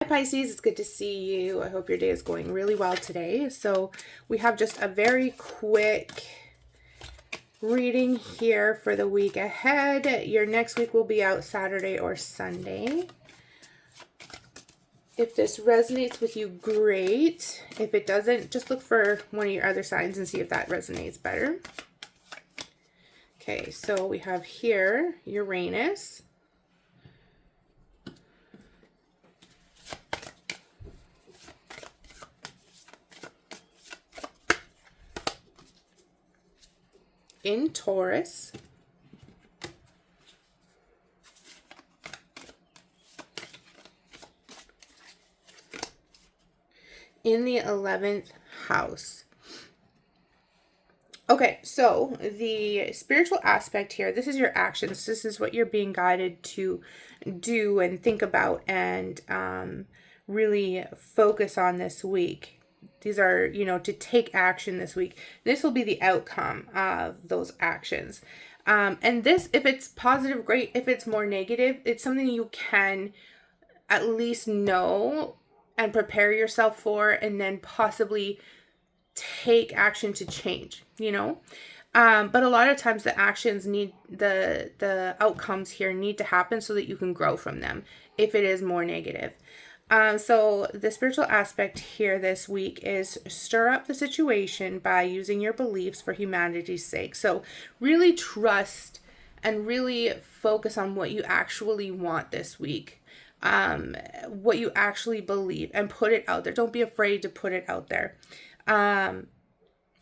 Hi Pisces, it's good to see you. I hope your day is going really well today. So we have just a very quick reading here for the week ahead. Your next week will be out Saturday or Sunday. If this resonates with you, great. If it doesn't, just look for one of your other signs and see if that resonates better. Okay, so we have here Uranus. In Taurus. In the 11th house. Okay, so the spiritual aspect here, this is your actions. This is what you're being guided to do and think about and really focus on this week. These are, to take action this week. This will be the outcome of those actions. And this, if it's positive, great. If it's more negative, it's something you can at least know and prepare yourself for, and then possibly take action to change, but a lot of times the actions need the outcomes here need to happen so that you can grow from them if it is more negative. So the spiritual aspect here this week is stir up the situation by using your beliefs for humanity's sake. So really trust and really focus on what you actually want this week. What you actually believe, and put it out there. Don't be afraid to put it out there.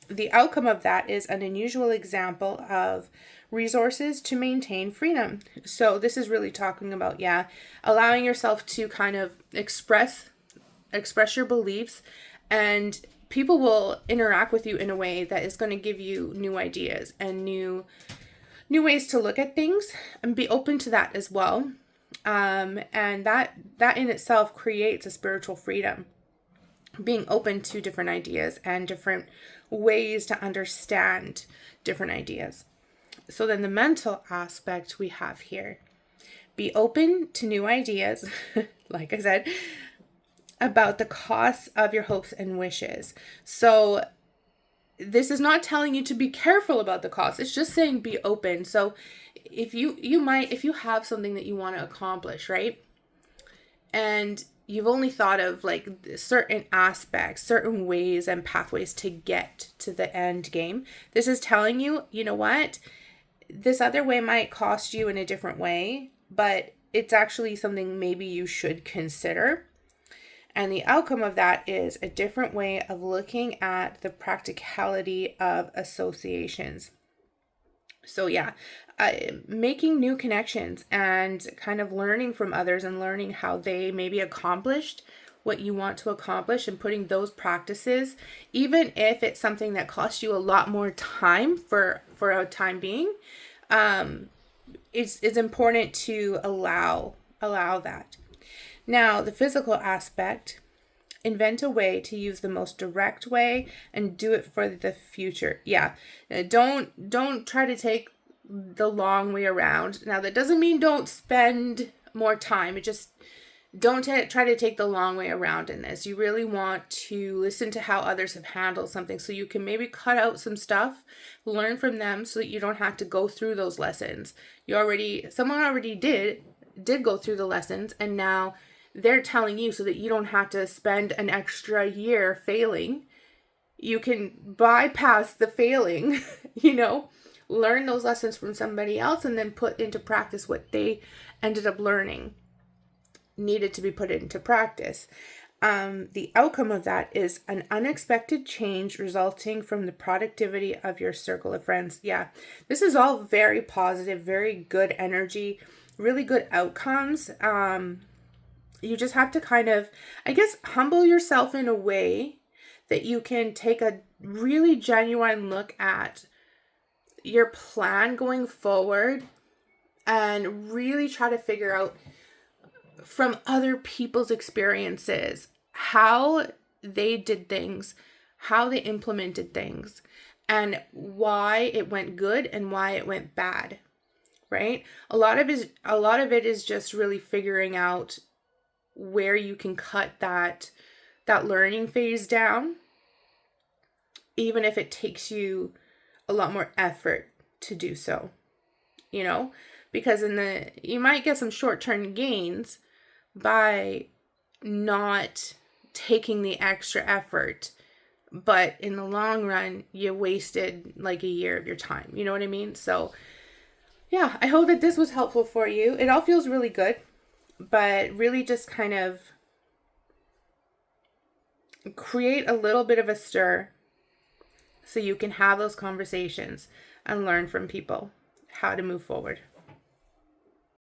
The outcome of that is an unusual example of resources to maintain freedom. So this is really talking about, allowing yourself to kind of express your beliefs, and people will interact with you in a way that is going to give you new ideas and new ways to look at things, and be open to that as well. And that in itself creates a spiritual freedom, being open to different ideas and different ways to understand different ideas. So then the mental aspect we have here, be open to new ideas, like I said, about the costs of your hopes and wishes. So this is not telling you to be careful about the cost. It's just saying be open. So if you have something that you want to accomplish, right? And you've only thought of like certain aspects, certain ways and pathways to get to the end game. This is telling you, you know what? This other way might cost you in a different way, but it's actually something maybe you should consider. And the outcome of that is a different way of looking at the practicality of associations. So making new connections and kind of learning from others and learning how they maybe accomplished what you want to accomplish, and putting those practices, even if it's something that costs you a lot more time for a time being, it's important to allow that. Now, the physical aspect, invent a way to use the most direct way and do it for the future. Don't try to take the long way around. Now, that doesn't mean don't spend more time. It just don't try to take the long way around in this. You really want to listen to how others have handled something, so you can maybe cut out some stuff, learn from them, so that you don't have to go through those lessons. Someone already did go through the lessons, and now they're telling you so that you don't have to spend an extra year failing. You can bypass the failing, learn those lessons from somebody else, and then put into practice what they ended up learning, needed to be put into practice. The outcome of that is an unexpected change resulting from the productivity of your circle of friends. This is all very positive, very good energy, really good outcomes. You just have to kind of, humble yourself in a way that you can take a really genuine look at your plan going forward, and really try to figure out from other people's experiences how they did things, how they implemented things, and why it went good and why it went bad, right? A lot of it is just really figuring out where you can cut that learning phase down, even if it takes you a lot more effort to do so, you know, because you might get some short-term gains by not taking the extra effort, but in the long run, you wasted like a year of your time. You know what I mean? So yeah, I hope that this was helpful for you. It all feels really good, but really just kind of create a little bit of a stir so you can have those conversations and learn from people how to move forward.